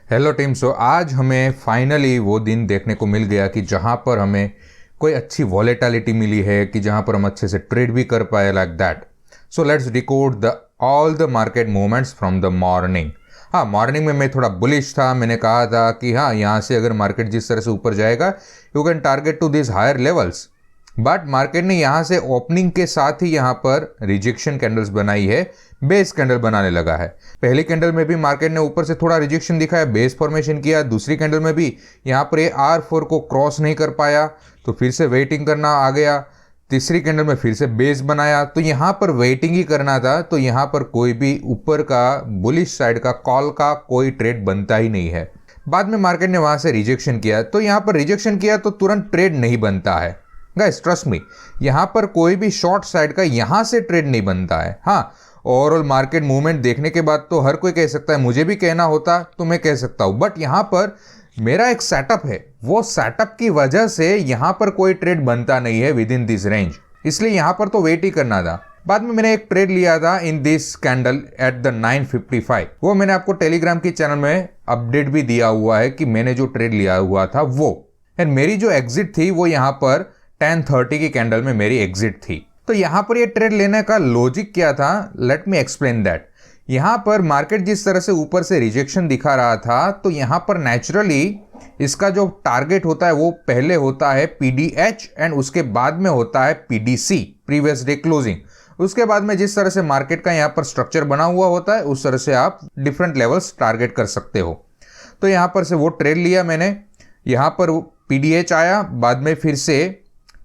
Hello team. सो आज हमें finally वो दिन देखने को मिल गया कि जहाँ पर हमें कोई अच्छी वॉलेटिलिटी मिली है, कि जहाँ पर हम अच्छे से ट्रेड भी कर पाए like that. So let's decode the all the market movements from the morning. हाँ, मॉर्निंग में मैं थोड़ा बुलिश था। मैंने कहा था कि हाँ, यहाँ से अगर मार्केट जिस तरह से ऊपर जाएगा you can target to this higher levels. But market ने यहाँ से ओपनिंग के साथ ही यहाँ पर रिजेक्शन कैंडल्स बनाई है, बेस कैंडल बनाने लगा है। पहली कैंडल में भी मार्केट ने ऊपर से थोड़ा रिजेक्शन दिखाया, बेस फॉर्मेशन किया। दूसरी कैंडल में भी यहाँ पर ये R4 को क्रॉस नहीं कर पाया तो फिर से वेटिंग करना आ गया। तीसरी कैंडल में फिर से बेस बनाया, तो यहाँ पर वेटिंग ही करना था। तो यहाँ पर कोई भी ऊपर का बुलिश साइड का कॉल का कोई ट्रेड बनता ही नहीं है। बाद में मार्केट ने वहां से रिजेक्शन किया, तो यहाँ पर रिजेक्शन किया तो तुरंत ट्रेड नहीं बनता है। गाइस ट्रस्ट मी, यहाँ पर कोई भी शॉर्ट साइड का यहाँ से ट्रेड नहीं बनता है। हाँ, ओवरऑल मार्केट मूवमेंट देखने के बाद तो हर कोई कह सकता है, मुझे भी कहना होता तो मैं कह सकता हूँ, बट यहाँ पर मेरा एक सेटअप है, वो सेटअप की वजह से यहाँ पर कोई ट्रेड बनता नहीं है विद इन दिस रेंज, इसलिए यहाँ पर तो वेट ही करना था। बाद में मैंने एक ट्रेड लिया था in this candle at the 955। वो मैंने आपको टेलीग्राम की चैनल में अपडेट भी दिया हुआ है कि मैंने जो ट्रेड लिया हुआ था वो, एंड मेरी जो एग्जिट थी वो यहाँ पर 1030 की कैंडल में मेरी एग्जिट थी। तो यहां पर ये ट्रेड लेने का लॉजिक क्या था, लेट मी एक्सप्लेन दैट। यहां पर मार्केट जिस तरह से ऊपर से रिजेक्शन दिखा रहा था, तो यहां पर नेचुरली इसका जो टारगेट होता है वो पहले होता है PDH एंड उसके बाद में होता है PDC, प्रीवियस डे क्लोजिंग। उसके बाद में जिस तरह से मार्केट का यहां पर स्ट्रक्चर बना हुआ होता है उस तरह से आप डिफरेंट लेवल्स टारगेट कर सकते हो। तो यहां पर से वो ट्रेड लिया मैंने। यहां पर PDH आया, बाद में फिर से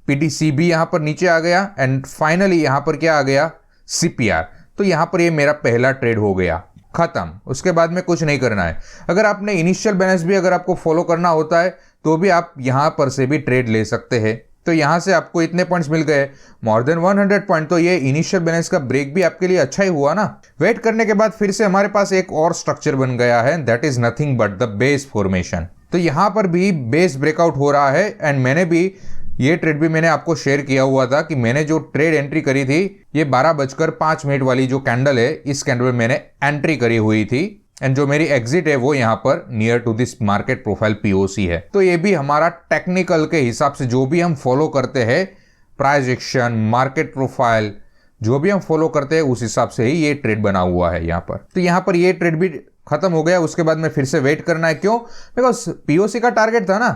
PDC भी यहां पर नीचे आ गया एंड फाइनली यहां पर क्या आ गया, CPR। तो यहां पर ये मेरा पहला ट्रेड हो गया, खत्म। उसके बाद में कुछ नहीं करना है। अगर आपने इनिशियल बैलेंस भी अगर आपको फॉलो करना होता है तो भी आप यहां पर से भी ट्रेड ले सकते हैं। तो यहां से आपको इतने पॉइंट्स मिल गए, मोर देन 100 पॉइंट। तो ये इनिशियल बैलेंस का ब्रेक भी आपके लिए अच्छा ही हुआ ना। वेट करने के बाद फिर से हमारे पास एक और स्ट्रक्चर बन गया है, that is nothing but the base formation. तो यहां पर भी बेस ब्रेकआउट हो रहा है एंड मैंने भी ये ट्रेड भी मैंने आपको शेयर किया हुआ था कि मैंने जो ट्रेड एंट्री करी थी ये 12:05 वाली जो कैंडल है, इस कैंडल में मैंने एंट्री करी हुई थी एंड जो मेरी एग्जिट है वो यहाँ पर near to this market profile POC है। तो ये भी हमारा टेक्निकल के हिसाब से जो भी हम फॉलो करते हैं, प्राइस एक्शन, मार्केट प्रोफाइल, जो भी हम फॉलो करते हैं उस हिसाब से ही ये ट्रेड बना हुआ है यहाँ पर। तो यहाँ पर ये ट्रेड भी खत्म हो गया। उसके बाद में फिर से वेट करना है, क्यों? बिकॉज POC का टारगेट था ना,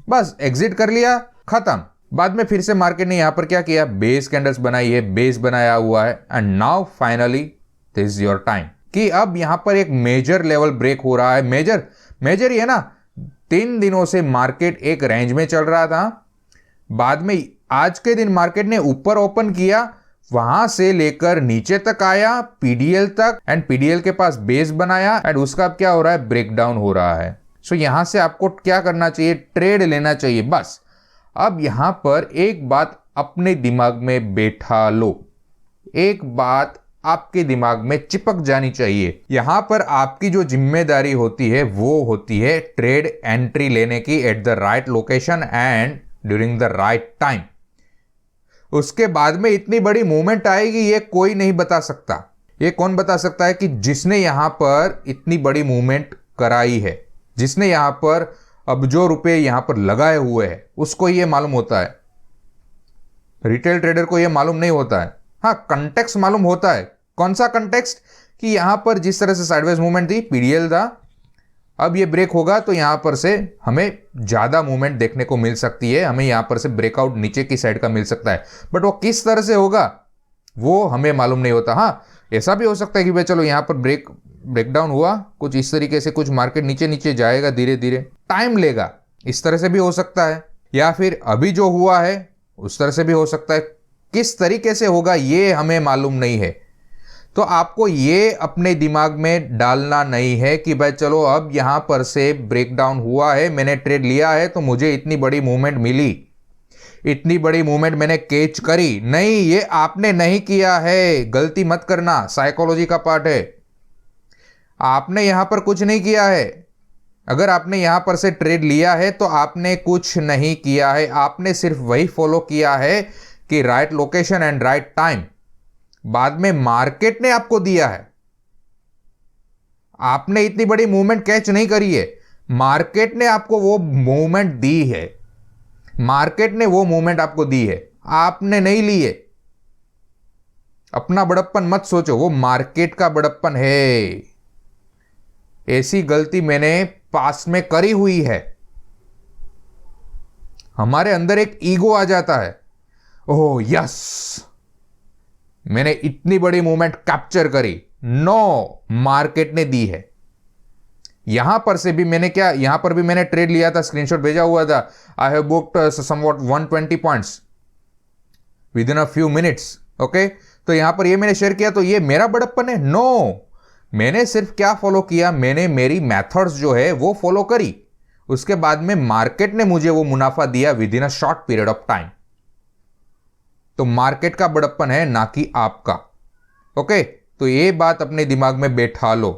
बस एग्जिट कर लिया, खत्म। बाद में फिर से मार्केट ने यहां पर क्या किया, बेस कैंडल्स बनाई है, बेस बनाया हुआ है and now finally this is your time कि अब यहां पर एक मेजर लेवल ब्रेक हो रहा है। मेजर ही है ना। 3 दिनों से मार्केट एक रेंज में चल रहा था, बाद में आज के दिन मार्केट ने ऊपर ओपन किया, वहां से लेकर नीचे तक आया PDL तक एंड PDL के पास बेस बनाया एंड उसका अब क्या हो रहा है, ब्रेकडाउन हो रहा है। सो यहां से आपको क्या करना चाहिए, ट्रेड लेना चाहिए बस। अब यहां पर एक बात अपने दिमाग में बैठा लो, एक बात आपके दिमाग में चिपक जानी चाहिए। यहां पर आपकी जो जिम्मेदारी होती है वो होती है ट्रेड एंट्री लेने की at the right location and during the right time. उसके बाद में इतनी बड़ी मूवमेंट आएगी ये कोई नहीं बता सकता। ये कौन बता सकता है कि जिसने यहां पर इतनी बड़ी मूवमेंट कराई है, जिसने यहां पर अब जो रुपए यहां पर लगाए हुए हैं उसको ये मालूम होता है। रिटेल ट्रेडर को ये मालूम नहीं होता है। हाँ, कंटेक्स्ट मालूम होता है। कौन सा कंटेक्स्ट? कि यहां पर जिस तरह से साइडवेज मूवमेंट थी, PDL था, अब ये ब्रेक होगा तो यहां पर से हमें ज्यादा मूवमेंट देखने को मिल सकती है, हमें यहां पर से ब्रेकआउट नीचे की साइड का मिल सकता है, बट वो किस तरह से होगा वो हमें मालूम नहीं होता। हाँ, ऐसा भी हो सकता है कि भाई चलो यहां पर ब्रेकडाउन हुआ, कुछ इस तरीके से कुछ मार्केट नीचे नीचे जाएगा, धीरे धीरे टाइम लेगा, इस तरह से भी हो सकता है। या फिर अभी जो हुआ है उस तरह से भी हो सकता है। किस तरीके से होगा ये हमें मालूम नहीं है। तो आपको ये अपने दिमाग में डालना नहीं है कि भाई चलो अब यहां पर से ब्रेकडाउन हुआ है, मैंने ट्रेड लिया है तो मुझे इतनी बड़ी मूवमेंट मिली, इतनी बड़ी मूवमेंट मैंने कैच करी। नहीं, ये आपने नहीं किया है, गलती मत करना, साइकोलॉजी का पार्ट है। आपने यहां पर कुछ नहीं किया है। अगर आपने यहां पर से ट्रेड लिया है तो आपने कुछ नहीं किया है, आपने सिर्फ वही फॉलो किया है कि right location and right time. बाद में मार्केट ने आपको दिया है, आपने इतनी बड़ी मूवमेंट कैच नहीं करी है, मार्केट ने आपको वो मूवमेंट दी है, मार्केट ने वो मूवमेंट आपको दी है, आपने नहीं ली है। अपना बड़प्पन मत सोचो, वो मार्केट का बड़प्पन है। ऐसी गलती मैंने पास्ट में करी हुई है। हमारे अंदर एक ईगो आ जाता है, ओह यस मैंने इतनी बड़ी मूवमेंट कैप्चर करी। नो, मार्केट ने दी है। यहां पर से भी मैंने क्या, यहां पर भी मैंने ट्रेड लिया था, स्क्रीनशॉट भेजा हुआ था। I have booked somewhat 120 points with in a few minutes. Okay, तो यहां पर ये मैंने शेयर किया, तो ये मेरा बड़प्पन है? नो, मैंने सिर्फ क्या फॉलो किया, मैंने मेरी मेथड्स जो है वो फॉलो करी। उसके बाद में मार्केट ने मुझे वो मुनाफा दिया with in a short period of time. तो मार्केट का बड़प्पन है, ना कि आपका। ओके, तो ये बात अपने दिमाग में बैठा लो,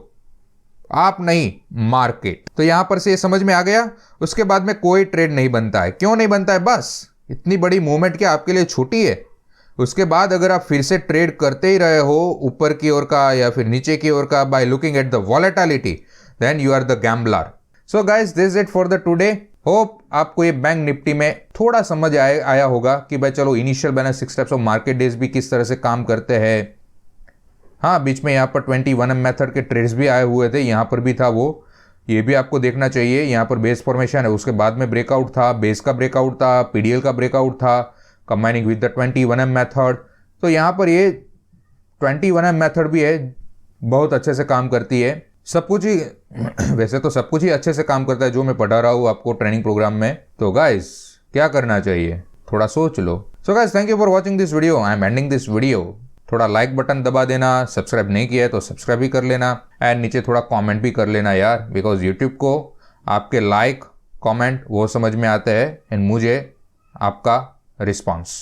आप नहीं, मार्केट। तो यहां पर से ये समझ में आ गया। उसके बाद में कोई ट्रेड नहीं बनता है। क्यों नहीं बनता है? बस इतनी बड़ी मूवमेंट क्या आपके लिए छोटी है? उसके बाद अगर आप फिर से ट्रेड करते ही रहे हो ऊपर की ओर का या फिर नीचे की ओर का, by looking at the volatility, then you are the gambler. So guys, this is it for the today. Hope आपको ये बैंक निफ्टी में थोड़ा समझ आया होगा कि भाई चलो initial balance 6 types of market days भी किस तरह से काम करते हैं। हाँ, बीच में यहाँ पर 21M मेथड के ट्रेड्स भी आए हुए थे, यहाँ पर भी था वो, ये भी आपको देखना चाहिए। यहाँ पर बेस फॉर्मेशन है, उसके बाद में ब्रेकआउट था, बेस का ब्रेकआउट था, पीडीएल का ब्रेकआउट था, combining with the 21M method. तो यहाँ पर ये 21M मेथड भी है, बहुत अच्छे से काम करती है। सब कुछ ही वैसे तो सब कुछ ही अच्छे से काम करता है जो मैं पढ़ा रहा हूँ आपको ट्रेनिंग प्रोग्राम में। तो गाइस, क्या करना चाहिए, थोड़ा सोच लो। So guys, thank you for watching this video. I am ending this video. थोड़ा लाइक बटन दबा देना, सब्सक्राइब नहीं किया है तो सब्सक्राइब भी कर लेना, एंड नीचे थोड़ा कमेंट भी कर लेना यार, बिकॉज यूट्यूब को आपके लाइक कमेंट वो समझ में आते हैं एंड मुझे आपका रिस्पॉन्स।